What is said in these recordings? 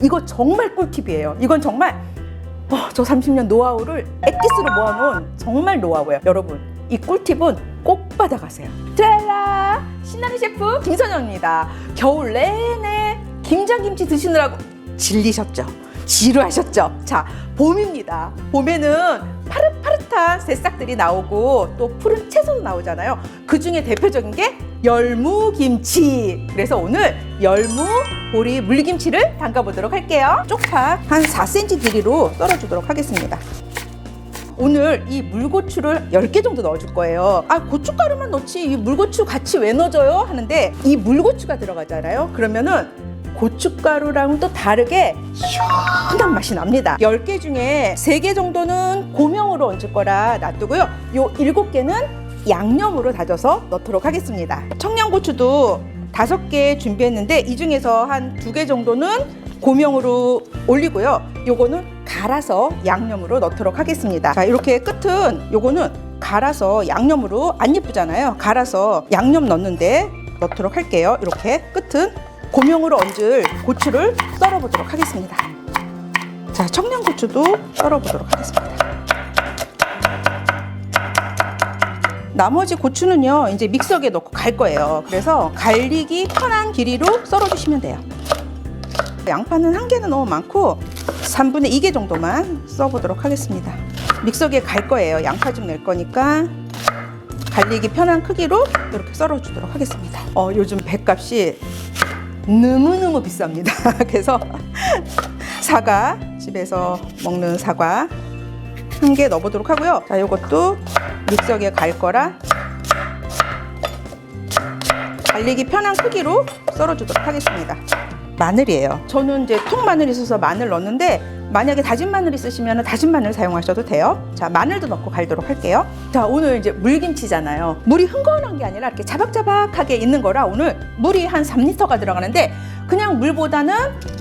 이거 정말 꿀팁이에요. 이건 정말 저 30년 노하우를 엑기스로 모아놓은 정말 노하우예요. 여러분, 이 꿀팁은 꼭 받아가세요. 트랄라! 신나는 셰프 김선영입니다. 겨울 내내 김장김치 드시느라고 질리셨죠? 지루하셨죠? 자, 봄입니다. 봄에는 파릇파릇한 새싹들이 나오고 또 푸른 채소도 나오잖아요. 그 중에 대표적인 게 열무김치. 그래서 오늘 열무 보리 물김치를 담가보도록 할게요. 쪽파 한 4cm 길이로 썰어주도록 하겠습니다. 오늘 이 물고추를 10개 정도 넣어줄 거예요. 고춧가루만 넣지 이 물고추 같이 왜 넣어줘요? 하는데 이 물고추가 들어가잖아요. 그러면은 고춧가루랑은 또 다르게 시원한 맛이 납니다. 10개 중에 3개 정도는 고명으로 얹을 거라 놔두고요. 요 7개는 양념으로 다져서 넣도록 하겠습니다. 청양고추도 5개 준비했는데 이 중에서 한 2개 정도는 고명으로 올리고요. 요거는 갈아서 양념으로 넣도록 하겠습니다. 자, 이렇게 끝은 요거는 갈아서 양념으로 안 예쁘잖아요. 갈아서 양념 넣는데 넣도록 할게요. 이렇게 끝은 고명으로 얹을 고추를 썰어보도록 하겠습니다. 자, 청양고추도 썰어보도록 하겠습니다. 나머지 고추는요, 이제 믹서기에 넣고 갈 거예요. 그래서 갈리기 편한 길이로 썰어주시면 돼요. 양파는 1개는 너무 많고 3분의 2개 정도만 써보도록 하겠습니다. 믹서기에 갈 거예요. 양파 좀 낼 거니까 갈리기 편한 크기로 이렇게 썰어주도록 하겠습니다. 요즘 배값이 너무너무 비쌉니다. 그래서 사과, 집에서 먹는 사과 1개 넣어보도록 하고요. 자, 요것도 믹서기에 갈 거라 갈리기 편한 크기로 썰어주도록 하겠습니다. 마늘이에요. 저는 이제 통마늘이 있어서 마늘 넣었는데 만약에 다진 마늘 있으시면 다진 마늘 사용하셔도 돼요. 자, 마늘도 넣고 갈도록 할게요. 자, 오늘 이제 물김치잖아요. 물이 흥건한 게 아니라 이렇게 자박자박하게 있는 거라 오늘 물이 한 3리터가 들어가는데 그냥 물보다는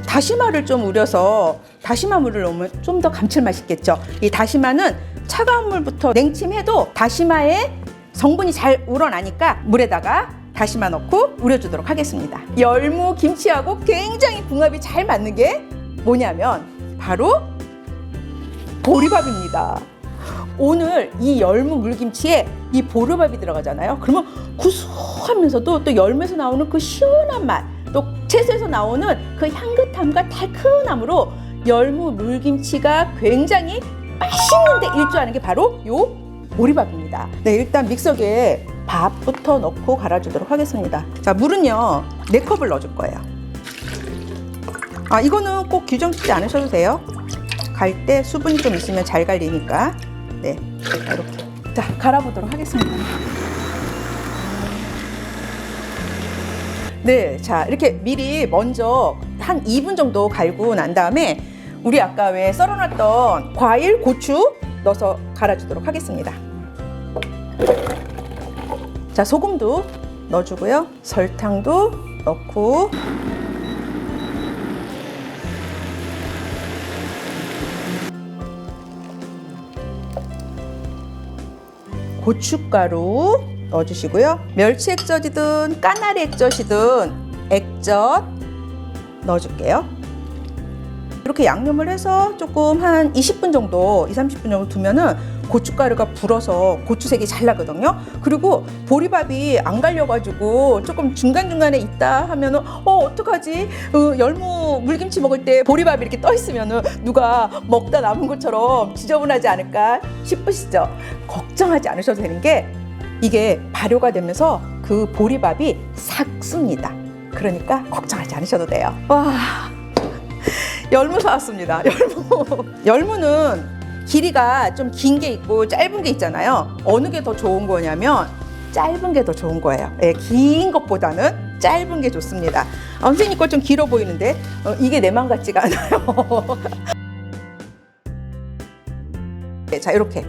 다시마를 좀 우려서 다시마 물을 넣으면 좀 더 감칠맛이 있겠죠. 이 다시마는 차가운 물부터 냉침해도 다시마의 성분이 잘 우러나니까 물에다가 다시마 넣고 우려주도록 하겠습니다. 열무 김치하고 굉장히 궁합이 잘 맞는 게 뭐냐면 바로 보리밥입니다. 오늘 이 열무 물김치에 이 보리밥이 들어가잖아요. 그러면 구수하면서도 또 열무에서 나오는 그 시원한 맛, 또 채소에서 나오는 그 향긋함과 달큰함으로 열무 물김치가 굉장히 맛있는데 일조하는 게 바로 요 보리밥입니다. 네, 일단 믹서기에 밥부터 넣고 갈아주도록 하겠습니다. 자, 물은요 4컵을 넣어줄 거예요. 이거는 꼭 규정 짓지 않으셔도 돼요. 갈 때 수분이 좀 있으면 잘 갈리니까. 네, 자, 이렇게 자 갈아보도록 하겠습니다. 네, 자, 이렇게 미리 먼저 한 2분 정도 갈고 난 다음에 우리 아까 왜 썰어놨던 과일, 고추 넣어서 갈아주도록 하겠습니다. 자, 소금도 넣어주고요. 설탕도 넣고 고춧가루 넣어주시고요. 멸치 액젓이든 까나리 액젓이든 액젓 넣어줄게요. 이렇게 양념을 해서 조금 한 20분 정도, 20-30분 정도 두면은 고춧가루가 불어서 고추색이 잘 나거든요. 그리고 보리밥이 안 갈려가지고 조금 중간중간에 있다 하면은 어떡하지? 열무 물김치 먹을 때 보리밥이 이렇게 떠 있으면은 누가 먹다 남은 것처럼 지저분하지 않을까 싶으시죠? 걱정하지 않으셔도 되는 게 이게 발효가 되면서 그 보리밥이 삭습니다. 그러니까 걱정하지 않으셔도 돼요. 와, 열무 사왔습니다. 열무는 길이가 좀 긴 게 있고 짧은 게 있잖아요. 어느 게 더 좋은 거냐면 짧은 게 더 좋은 거예요. 네, 긴 것보다는 짧은 게 좋습니다. 선생님 거 좀 길어 보이는데 이게 내 맘 같지가 않아요. 네, 자, 이렇게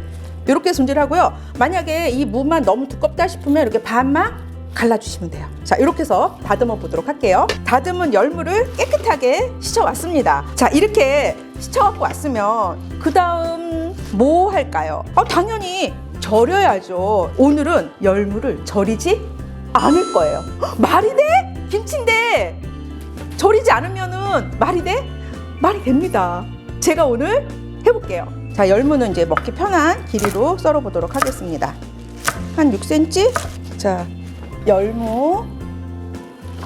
손질하고요. 만약에 이 무만 너무 두껍다 싶으면 이렇게 반만 갈라주시면 돼요. 자, 이렇게 해서 다듬어 보도록 할게요. 다듬은 열무를 깨끗하게 씻어왔습니다. 자, 이렇게 씻어갖고 왔으면 그 다음 뭐 할까요? 당연히 절여야죠. 오늘은 열무를 절이지 않을 거예요. 말이 돼? 김치인데 절이지 않으면은 말이 돼? 말이 됩니다. 제가 오늘 해볼게요. 자, 열무는 이제 먹기 편한 길이로 썰어 보도록 하겠습니다. 한 6cm. 자, 열무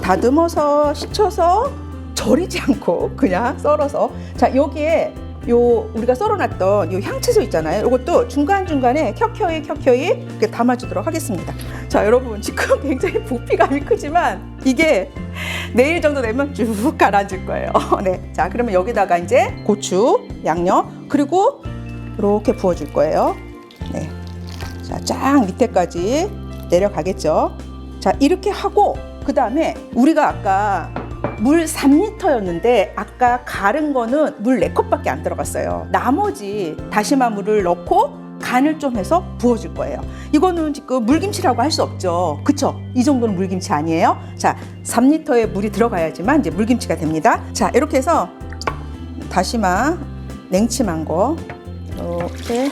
다듬어서 식혀서 절이지 않고 그냥 썰어서, 자, 여기에 요 우리가 썰어놨던 요 향채소 있잖아요. 이것도 중간중간에 켜켜이 이렇게 담아주도록 하겠습니다. 자, 여러분 지금 굉장히 부피감이 크지만 이게 내일 정도 되면 쭉 가라앉을 거예요. 네, 자, 그러면 여기다가 이제 고추, 양념, 그리고 이렇게 부어줄 거예요. 네, 자, 쫙 밑에까지 내려가겠죠. 자, 이렇게 하고 그 다음에 우리가 아까 물 3리터였는데 아까 갈은 거는 물 4컵밖에 안 들어갔어요. 나머지 다시마 물을 넣고 간을 좀 해서 부어줄 거예요. 이거는 지금 물김치라고 할 수 없죠. 그쵸? 이 정도는 물김치 아니에요? 자, 3리터의 물이 들어가야지만 이제 물김치가 됩니다. 자, 이렇게 해서 다시마 냉침한 거 이렇게,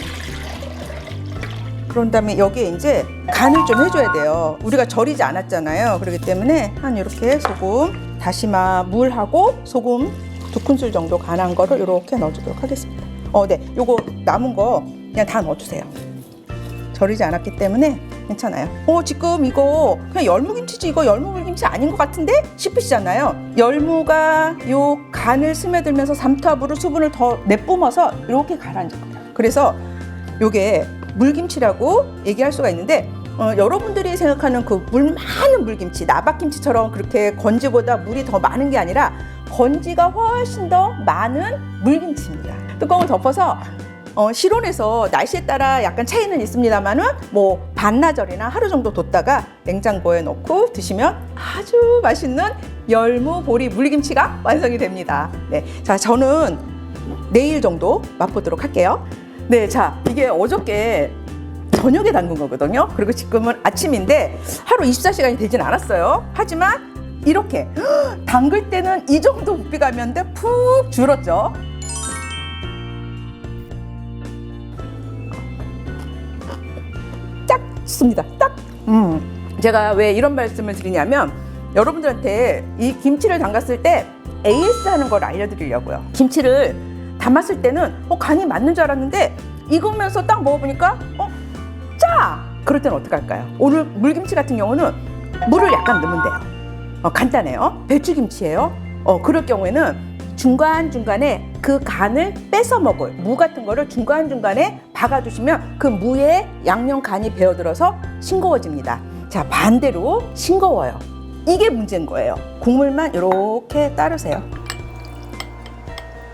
그런 다음에 여기에 이제 간을 좀 해줘야 돼요. 우리가 절이지 않았잖아요. 그렇기 때문에 한 이렇게 소금, 다시마 물하고 소금 2큰술 정도 간한 거를 이렇게 넣어주도록 하겠습니다. 네, 요거 남은 거 그냥 다 넣어주세요. 절이지 않았기 때문에 괜찮아요. 지금 이거 그냥 열무김치지, 이거 열무물김치 아닌 것 같은데 싶으시잖아요. 열무가 요 간을 스며들면서 삼투압으로 수분을 더 내뿜어서 이렇게 가라앉을 거예요. 그래서 요게 물김치라고 얘기할 수가 있는데, 여러분들이 생각하는 그 물 많은 물김치, 나박김치처럼 그렇게 건지보다 물이 더 많은 게 아니라 건지가 훨씬 더 많은 물김치입니다. 뚜껑을 덮어서 실온에서 날씨에 따라 약간 차이는 있습니다만은 뭐 반나절이나 하루 정도 뒀다가 냉장고에 넣고 드시면 아주 맛있는 열무 보리 물김치가 완성이 됩니다. 네, 자, 저는 내일 정도 맛보도록 할게요. 네, 자, 이게 어저께 저녁에 담근 거거든요. 그리고 지금은 아침인데 하루 24시간이 되진 않았어요. 하지만 이렇게 담글 때는 이 정도 부피감이었는데 푹 줄었죠. 딱 좋습니다. 딱. 제가 왜 이런 말씀을 드리냐면, 여러분들한테 이 김치를 담갔을 때 AS 하는 걸 알려드리려고요. 김치를 담았을 때는 간이 맞는 줄 알았는데 익으면서 딱 먹어보니까 짜! 그럴 때는 어떡할까요? 오늘 물김치 같은 경우는 물을 약간 넣으면 돼요. 간단해요. 배추김치예요. 그럴 경우에는 중간중간에 그 간을 뺏어 먹을 무 같은 거를 중간중간에 박아주시면 그 무에 양념 간이 배어들어서 싱거워집니다. 자, 반대로 싱거워요. 이게 문제인 거예요. 국물만 이렇게 따르세요.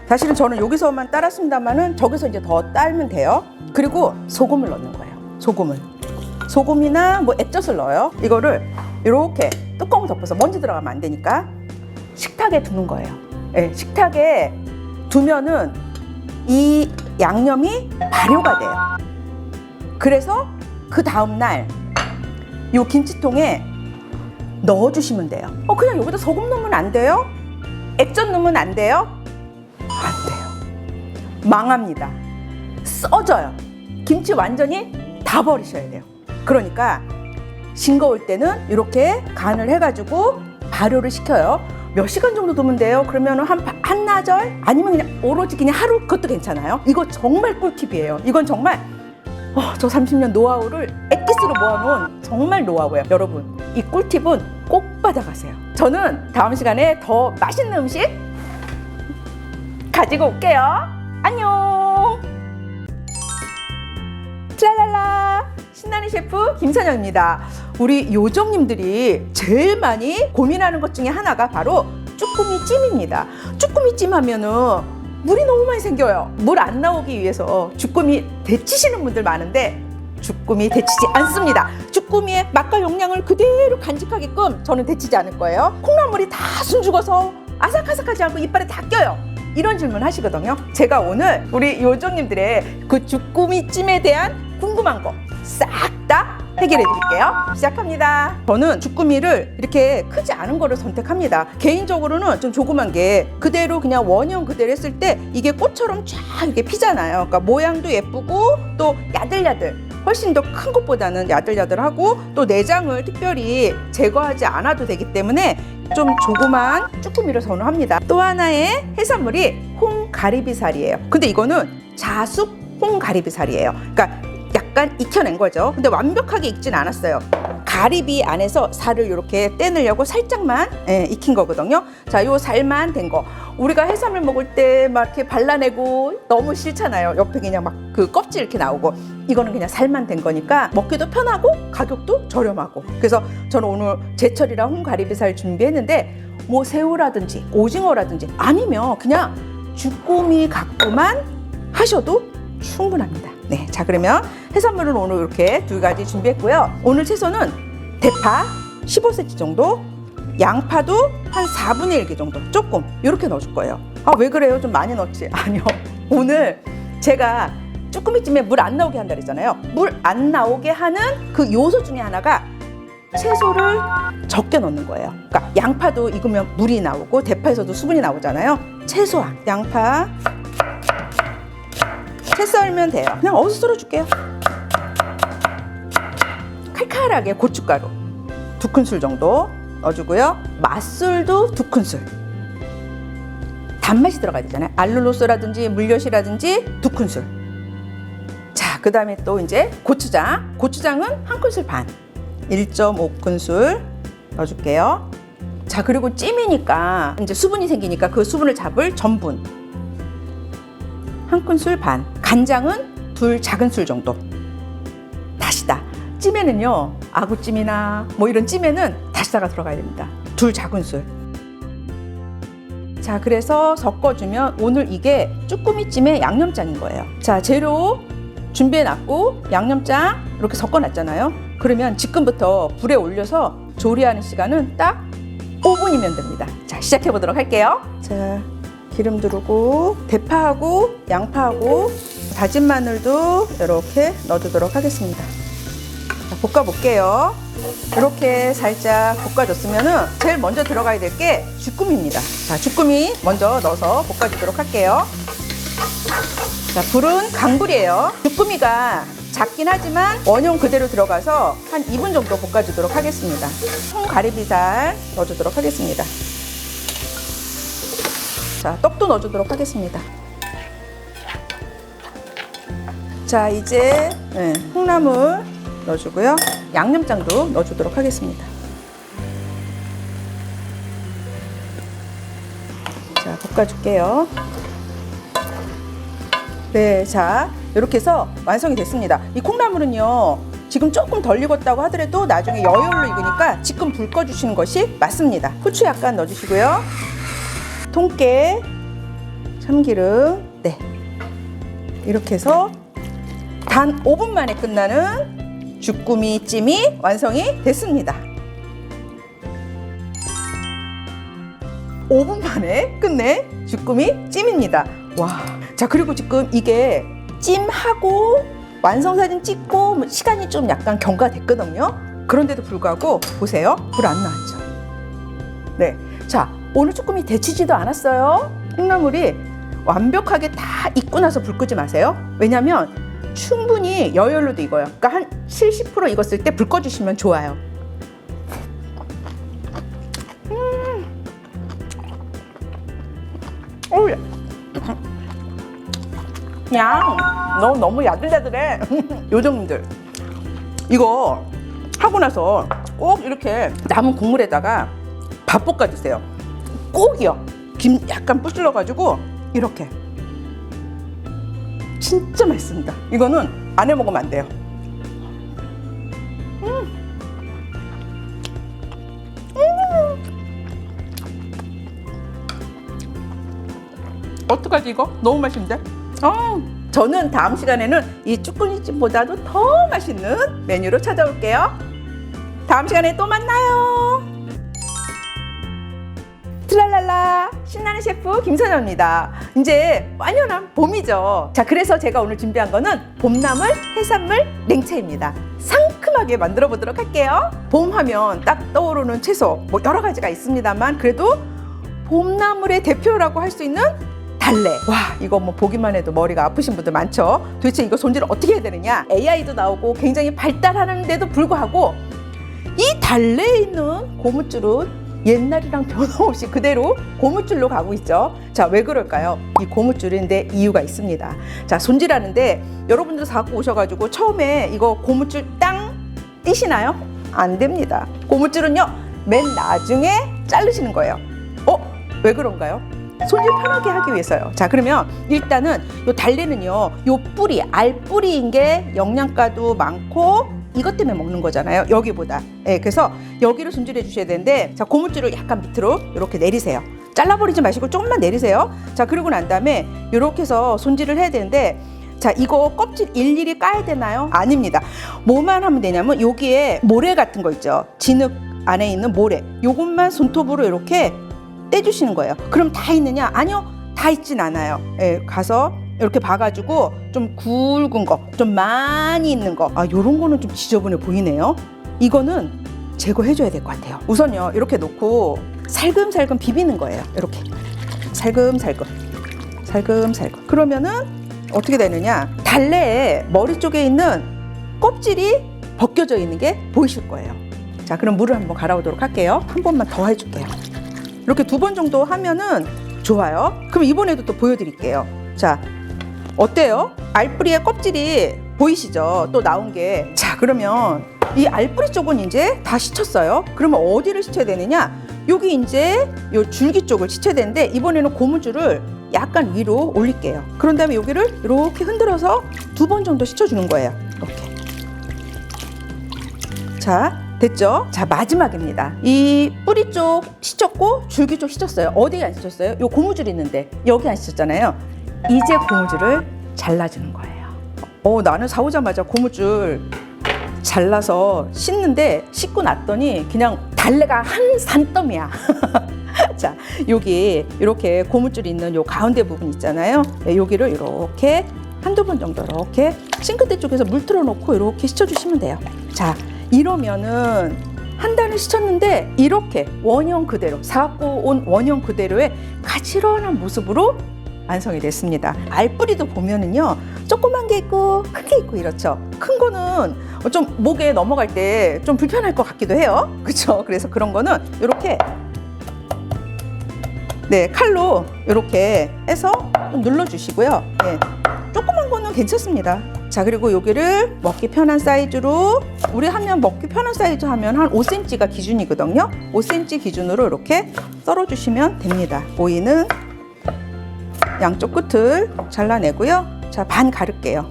사실은 저는 여기서만 따랐습니다만은 저기서 이제 더 따르면 돼요. 그리고 소금을 넣는 거예요. 소금이나 뭐 액젓을 넣어요. 이거를 이렇게 뚜껑을 덮어서 먼지 들어가면 안 되니까 식탁에 두는 거예요. 네, 식탁에 두면은 이 양념이 발효가 돼요. 그래서 그 다음날 이 김치통에 넣어주시면 돼요. 그냥 여기다 소금 넣으면 안 돼요? 액젓 넣으면 안 돼요? 안 돼요. 망합니다. 써져요. 김치 완전히 다 버리셔야 돼요. 그러니까 싱거울 때는 이렇게 간을 해가지고 발효를 시켜요. 몇 시간 정도 두면 돼요? 그러면 한나절? 아니면 그냥 오로지 그냥 하루? 그것도 괜찮아요. 이거 정말 꿀팁이에요. 이건 정말 저 30년 노하우를 엑기스로 모아놓은 정말 노하우예요. 여러분, 이 꿀팁은 꼭 받아가세요. 저는 다음 시간에 더 맛있는 음식 가지고 올게요. 안녕. 짤랄라, 신나는 셰프 김선영입니다. 우리 요정님들이 제일 많이 고민하는 것 중에 하나가 바로 쭈꾸미 찜입니다. 쭈꾸미 찜 하면은 물이 너무 많이 생겨요. 물 안 나오기 위해서 쭈꾸미 데치시는 분들 많은데 쭈꾸미 데치지 않습니다. 쭈꾸미의 맛과 영양을 그대로 간직하게끔 저는 데치지 않을 거예요. 콩나물이 다 숨죽어서 아삭아삭하지 않고 이빨에 다 껴요. 이런 질문 하시거든요. 제가 오늘 우리 요정님들의 그 쭈꾸미 찜에 대한 궁금한 거 싹 다 해결해 드릴게요. 시작합니다. 저는 쭈꾸미를 이렇게 크지 않은 거를 선택합니다. 개인적으로는 좀 조그만 게 그대로 그냥 원형 그대로 했을 때 이게 꽃처럼 쫙 이렇게 피잖아요. 그러니까 모양도 예쁘고 또 야들야들 훨씬 더 큰 것보다는 야들야들하고 또 내장을 특별히 제거하지 않아도 되기 때문에 좀 조그만 쭈꾸미를 선호합니다. 또 하나의 해산물이 홍가리비살이에요. 근데 이거는 자숙 홍가리비살이에요. 그러니까 약간 익혀낸 거죠. 근데 완벽하게 익진 않았어요. 가리비 안에서 살을 이렇게 떼내려고 살짝만 익힌 거거든요. 자, 요 살만 된 거. 우리가 해산물 먹을 때 막 이렇게 발라내고 너무 싫잖아요. 옆에 그냥 막 그 껍질 이렇게 나오고. 이거는 그냥 살만 된 거니까 먹기도 편하고 가격도 저렴하고. 그래서 저는 오늘 제철이랑 홍가리비살 준비했는데 뭐 새우라든지 오징어라든지 아니면 그냥 주꾸미 갖고만 하셔도 충분합니다. 네, 자 그러면 해산물은 오늘 이렇게 2가지 준비했고요. 오늘 채소는 대파 15cm 정도, 양파도 한 4분의 1개 정도, 조금 이렇게 넣어줄 거예요. 아, 왜 그래요? 좀 많이 넣었지? 아니요. 오늘 제가 쭈꾸미찜에 물 안 나오게 한다 그랬잖아요. 물 안 나오게 하는 그 요소 중에 하나가 채소를 적게 넣는 거예요. 그러니까 양파도 익으면 물이 나오고 대파에서도 수분이 나오잖아요. 최소한 양파 채 썰면 돼요. 그냥 어디서 썰어줄게요. 칼칼하게 고춧가루 2큰술 정도 넣어주고요. 맛술도 2큰술. 단맛이 들어가야 되잖아요. 알룰로스라든지 물엿이라든지 2큰술. 자, 그 다음에 또 이제 고추장. 고추장은 1큰술 반. 1.5큰술 넣어줄게요. 자, 그리고 찜이니까 이제 수분이 생기니까 그 수분을 잡을 전분 1큰술 반. 간장은 2 작은술 정도. 다시다. 찜에는요, 아구찜이나 뭐 이런 찜에는 다시다가 들어가야 됩니다. 2 작은술. 자, 그래서 섞어주면 오늘 이게 쭈꾸미찜의 양념장인 거예요. 자, 재료 준비해놨고 양념장 이렇게 섞어놨잖아요. 그러면 지금부터 불에 올려서 조리하는 시간은 딱 5분이면 됩니다. 자, 시작해보도록 할게요. 자, 기름 두르고 대파하고 양파하고 다진 마늘도 이렇게 넣어주도록 하겠습니다. 자, 볶아볼게요. 이렇게 살짝 볶아줬으면 제일 먼저 들어가야 될 게 주꾸미입니다. 자, 주꾸미 먼저 넣어서 볶아주도록 할게요. 자, 불은 강불이에요. 주꾸미가 작긴 하지만 원형 그대로 들어가서 한 2분 정도 볶아주도록 하겠습니다. 홍가리비살 넣어주도록 하겠습니다. 자, 떡도 넣어주도록 하겠습니다. 자, 이제 콩나물 넣어주고요. 양념장도 넣어주도록 하겠습니다. 자, 볶아줄게요. 네, 자, 이렇게 해서 완성이 됐습니다. 이 콩나물은요, 지금 조금 덜 익었다고 하더라도 나중에 여열로 익으니까 지금 불 꺼주시는 것이 맞습니다. 후추 약간 넣어주시고요. 통깨, 참기름, 네, 이렇게 해서 단 5분 만에 끝나는 주꾸미 찜이 완성이 됐습니다. 5분 만에 끝낸 주꾸미 찜입니다. 와, 자, 그리고 지금 이게 찜하고 완성사진 찍고 시간이 좀 약간 경과됐거든요. 그런데도 불구하고 보세요, 불 안 나왔죠. 네, 자, 오늘 쭈꾸미 데치지도 않았어요. 콩나물이 완벽하게 다 익고 나서 불 끄지 마세요. 왜냐면 충분히 여열로도 익어요. 그러니까 한 70% 익었을 때 불 꺼주시면 좋아요. 그냥 너무 야들야들해. 요정님들, 이거 하고 나서 꼭 이렇게 남은 국물에다가 밥 볶아주세요. 꼭이요. 김 약간 부슬러가지고 이렇게. 진짜 맛있습니다. 이거는 안 해 먹으면 안 돼요. 어떡하지 이거? 너무 맛있는데? 저는 다음 시간에는 이 쭈꾸미찜보다도 더 맛있는 메뉴로 찾아올게요. 다음 시간에 또 만나요. 트랄랄라, 신나는 셰프 김선영입니다. 이제 완연한 봄이죠. 자, 그래서 제가 오늘 준비한 거는 봄나물 해산물 냉채입니다. 상큼하게 만들어 보도록 할게요. 봄 하면 딱 떠오르는 채소 뭐 여러 가지가 있습니다만 그래도 봄나물의 대표라고 할 수 있는 달래. 와, 이거 뭐 보기만 해도 머리가 아프신 분들 많죠. 도대체 이거 손질을 어떻게 해야 되느냐. AI도 나오고 굉장히 발달하는데도 불구하고 이 달래에 있는 고무줄은 옛날이랑 변함없이 그대로 고무줄로 가고 있죠. 자, 왜 그럴까요? 이 고무줄인데 이유가 있습니다. 자, 손질하는데 여러분들 갖고 오셔가지고 처음에 이거 고무줄 땅 띄시나요? 안 됩니다. 고무줄은요, 맨 나중에 자르시는 거예요. 왜 그런가요? 손질 편하게 하기 위해서요. 자, 그러면 일단은 요 달래는요, 요 뿌리, 알뿌리인 게 영양가도 많고 이것 때문에 먹는 거잖아요, 여기보다. 예, 그래서 여기를 손질해 주셔야 되는데, 자, 고무줄을 약간 밑으로 이렇게 내리세요. 잘라버리지 마시고 조금만 내리세요. 자, 그리고 난 다음에 이렇게 해서 손질을 해야 되는데, 자, 이거 껍질 일일이 까야 되나요? 아닙니다. 뭐만 하면 되냐면 여기에 모래 같은 거 있죠, 진흙 안에 있는 모래, 요것만 손톱으로 이렇게 떼주시는 거예요. 그럼 다 있느냐? 아니요, 다 있진 않아요. 예, 가서 이렇게 봐가지고 좀 굵은 거, 좀 많이 있는 거, 요런 거는 좀 지저분해 보이네요. 이거는 제거해줘야 될 것 같아요. 우선요, 이렇게 놓고 살금살금 비비는 거예요. 이렇게 살금살금 살금살금. 그러면은 어떻게 되느냐, 달래의 머리 쪽에 있는 껍질이 벗겨져 있는 게 보이실 거예요. 자, 그럼 물을 한번 갈아오도록 할게요. 한 번만 더 해줄게요. 이렇게 2번 정도 하면은 좋아요. 그럼 이번에도 또 보여드릴게요. 자, 어때요? 알뿌리의 껍질이 보이시죠? 또 나온 게. 자, 그러면 이 알뿌리 쪽은 이제 다 씻었어요. 그러면 어디를 씻어야 되느냐? 여기 이제 요 줄기 쪽을 씻어야 되는데, 이번에는 고무줄을 약간 위로 올릴게요. 그런 다음에 여기를 이렇게 흔들어서 2번 정도 씻어주는 거예요. 이렇게. 자, 됐죠? 자, 마지막입니다. 이 뿌리 쪽 씻었고 줄기 쪽 씻었어요. 어디 안 씻었어요? 요 고무줄 있는데 여기 안 씻었잖아요. 이제 고무줄을 잘라주는 거예요. 나는 사오자마자 고무줄 잘라서 씻는데, 씻고 났더니 그냥 달래가 한 산더미야. 자, 여기 이렇게 고무줄 있는 요 가운데 부분 있잖아요. 네, 여기를 이렇게 한두 번 정도 이렇게 싱크대 쪽에서 물 틀어놓고 이렇게 씻어주시면 돼요. 자, 이러면은 한 달을 씻었는데 이렇게 원형 그대로, 사갖고 온 원형 그대로의 가지런한 모습으로 완성이 됐습니다. 알뿌리도 보면은요, 조그만 게 있고 큰 게 있고 이렇죠. 큰 거는 좀 목에 넘어갈 때 좀 불편할 것 같기도 해요. 그렇죠? 그래서 그런 거는 이렇게, 네, 칼로 이렇게 해서 좀 눌러주시고요. 네, 조그만 거는 괜찮습니다. 자, 그리고 여기를 먹기 편한 사이즈로, 우리 하면 먹기 편한 사이즈 하면 한 5cm가 기준이거든요. 5cm 기준으로 이렇게 썰어주시면 됩니다. 오이는 양쪽 끝을 잘라내고요. 자, 반 가를게요.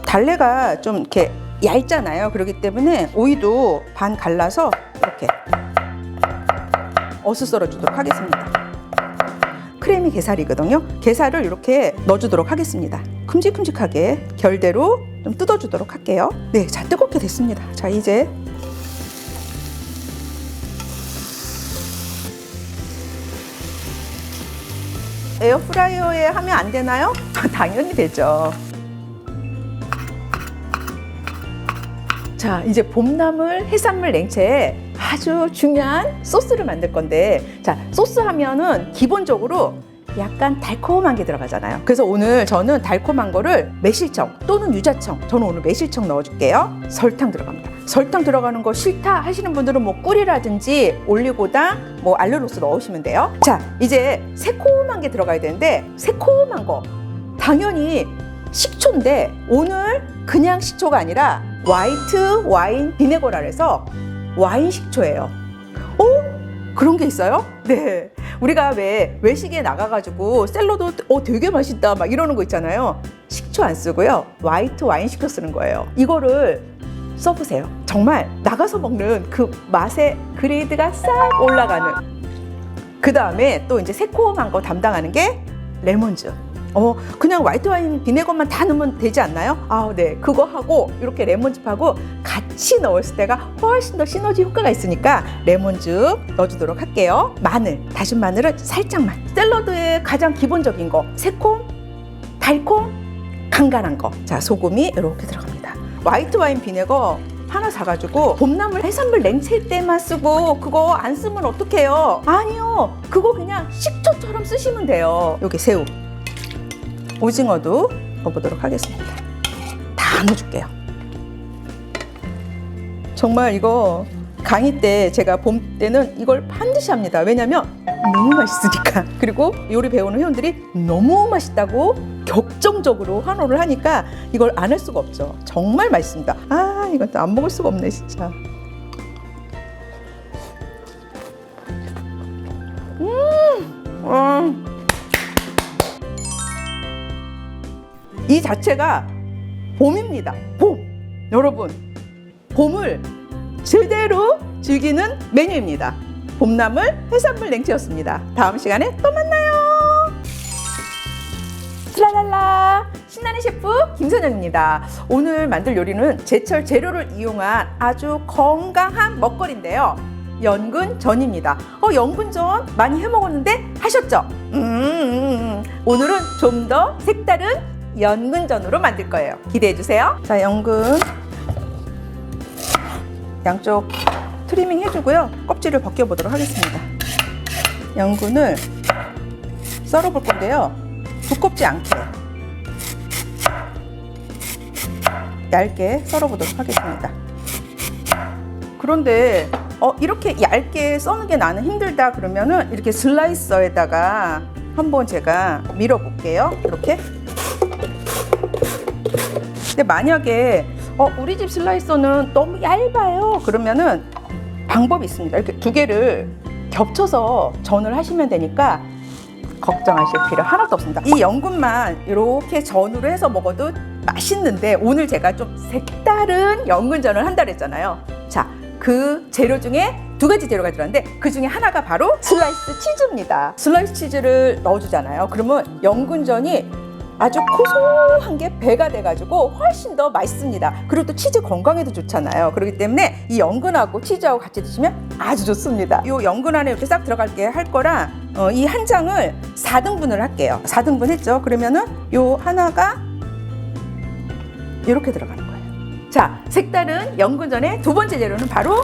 달래가 좀 이렇게 얇잖아요. 그렇기 때문에 오이도 반 갈라서 이렇게 어슷 썰어주도록 하겠습니다. 크래미 게살이거든요. 게살을 이렇게 넣어주도록 하겠습니다. 큼직큼직하게 결대로 좀 뜯어주도록 할게요. 네, 자, 뜨겁게 됐습니다. 자, 이제 에어프라이어에 하면 안 되나요? 당연히 되죠. 자, 이제 봄나물 해산물 냉채에 아주 중요한 소스를 만들 건데, 자, 소스 하면은 기본적으로 약간 달콤한 게 들어가잖아요. 그래서 오늘 저는 달콤한 거를 매실청 또는 유자청, 저는 오늘 매실청 넣어줄게요. 설탕 들어갑니다. 설탕 들어가는 거 싫다 하시는 분들은 뭐 꿀이라든지 올리고당, 뭐 알룰로스 넣으시면 돼요. 자, 이제 새콤한 게 들어가야 되는데, 새콤한 거 당연히 식초인데, 오늘 그냥 식초가 아니라 화이트 와인 비네거라 해서 와인 식초예요. 그런 게 있어요? 네. 우리가 왜 외식에 나가가지고 샐러드 되게 맛있다 막 이러는 거 있잖아요. 식초 안 쓰고요, 화이트 와인 식초 쓰는 거예요. 이거를 써보세요. 정말 나가서 먹는 그 맛의 그레이드가 싹 올라가는. 그 다음에 또 이제 새콤한 거 담당하는 게 레몬즙. 그냥 화이트 와인 비네거만 다 넣으면 되지 않나요? 네. 그거 하고 이렇게 레몬즙하고 같이 넣었을 때가 훨씬 더 시너지 효과가 있으니까 레몬즙 넣어주도록 할게요. 마늘, 다진 마늘은 살짝만. 샐러드의 가장 기본적인 거, 새콤, 달콤, 간간한 거. 자, 소금이 이렇게 들어갑니다. 화이트 와인 비네거 하나 사가지고 봄나물 해산물 냉채 때만 쓰고 그거 안 쓰면 어떡해요? 아니요, 그거 그냥 식초처럼 밥처럼 쓰시면 돼요. 여기 새우, 오징어도 넣어보도록 하겠습니다. 다 넣어줄게요. 정말 이거 강의 때 제가 봄 때는 이걸 반드시 합니다. 왜냐면 너무 맛있으니까. 그리고 요리 배우는 회원들이 너무 맛있다고 격정적으로 환호를 하니까 이걸 안 할 수가 없죠. 정말 맛있습니다. 아, 이건 또 안 먹을 수가 없네 진짜. 이 자체가 봄입니다. 봄. 여러분, 봄을 제대로 즐기는 메뉴입니다. 봄나물 해산물 냉채였습니다. 다음 시간에 또 만나요. 트랄랄라, 신나는 셰프 김선영입니다. 오늘 만들 요리는 제철 재료를 이용한 아주 건강한 먹거리인데요. 연근전입니다. 연근전 많이 해먹었는데 하셨죠? 오늘은 좀 더 색다른 연근전으로 만들 거예요. 기대해 주세요. 자, 연근 양쪽 트리밍 해주고요. 껍질을 벗겨보도록 하겠습니다. 연근을 썰어볼 건데요. 두껍지 않게 얇게 썰어보도록 하겠습니다. 그런데 이렇게 얇게 써는 게 나는 힘들다 그러면은 이렇게 슬라이서에다가 한번 제가 밀어볼게요. 이렇게. 근데 만약에 우리 집 슬라이서는 너무 얇아요 그러면은 방법이 있습니다. 이렇게 두 개를 겹쳐서 전을 하시면 되니까 걱정하실 필요 하나도 없습니다. 이 연근만 이렇게 전으로 해서 먹어도 맛있는데 오늘 제가 좀 색다른 연근전을 한다 그랬잖아요. 자, 그 재료 중에 두 가지 재료가 들어갔는데 그 중에 하나가 바로 슬라이스 치즈입니다. 슬라이스 치즈를 넣어주잖아요. 그러면 연근전이 아주 고소한 게 배가 돼가지고 훨씬 더 맛있습니다. 그리고 또 치즈 건강에도 좋잖아요. 그렇기 때문에 이 연근하고 치즈하고 같이 드시면 아주 좋습니다. 이 연근 안에 이렇게 싹 들어갈게 할 거라 이 한 장을 4등분을 할게요. 4등분 했죠? 그러면은 요 하나가 이렇게 들어가는 거예요. 자, 색다른 연근전의 두 번째 재료는 바로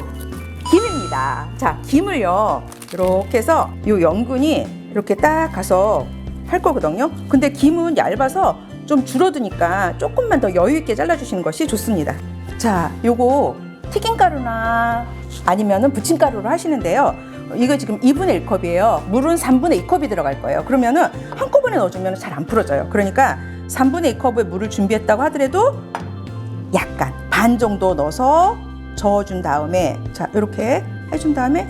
김입니다. 자, 김을요 이렇게 해서 요 연근이 이렇게 딱 가서 할 거거든요. 근데 김은 얇아서 좀 줄어드니까 조금만 더 여유 있게 잘라주시는 것이 좋습니다. 자, 요거 튀김가루나 아니면은 부침가루로 하시는데요. 이거 지금 2분의 1컵이에요. 물은 3분의 2컵이 들어갈 거예요. 그러면은 한꺼번에 넣어주면 잘 안 풀어져요. 그러니까 3분의 2컵의 물을 준비했다고 하더라도 약간 반 정도 넣어서 저어준 다음에 자, 이렇게 해준 다음에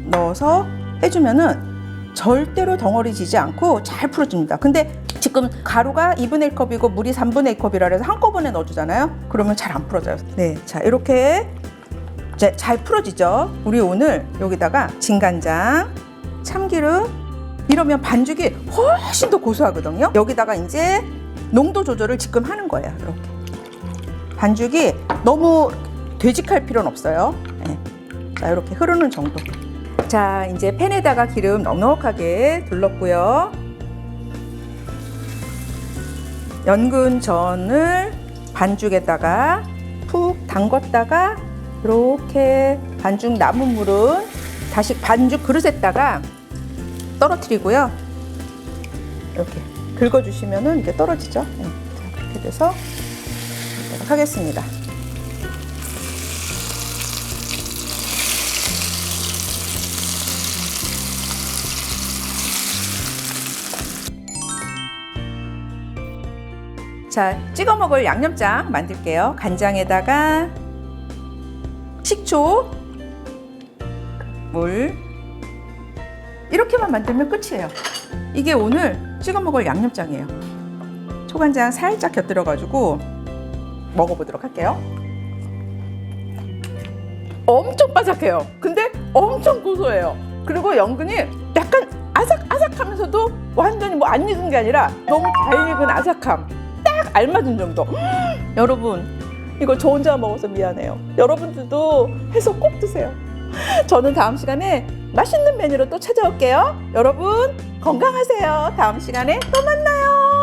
넣어서 해주면은 절대로 덩어리 지지 않고 잘 풀어줍니다. 근데 지금 가루가 2분의 1컵이고 물이 3분의 2컵이라 해서 한꺼번에 넣어주잖아요. 그러면 잘 안 풀어져요. 네, 자, 이렇게 이제 잘 풀어지죠. 우리 오늘 여기다가 진간장, 참기름 이러면 반죽이 훨씬 더 고소하거든요. 여기다가 이제 농도 조절을 지금 하는 거예요. 이렇게 반죽이 너무 되직할 필요는 없어요. 네. 자, 이렇게 흐르는 정도. 자, 이제 팬에다가 기름 넉넉하게 둘렀고요. 연근전을 반죽에다가 푹 담궜다가 이렇게 반죽 남은 물은 다시 반죽 그릇에다가 떨어뜨리고요. 이렇게 긁어주시면은 이게 떨어지죠. 네. 자, 그렇게 돼서 넣도록 하겠습니다. 자, 찍어 먹을 양념장 만들게요. 간장에다가 식초, 물 이렇게만 만들면 끝이에요. 이게 오늘 찍어 먹을 양념장이에요. 초간장 살짝 곁들여 가지고 먹어보도록 할게요. 엄청 바삭해요. 근데 엄청 고소해요. 그리고 연근이 약간 아삭아삭하면서도 완전히 뭐 안 익은 게 아니라 너무 잘 익은 아삭함, 딱 알맞은 정도. 여러분, 이거 저 혼자 먹어서 미안해요. 여러분들도 해서 꼭 드세요. 저는 다음 시간에 맛있는 메뉴로 또 찾아올게요. 여러분 건강하세요. 다음 시간에 또 만나요.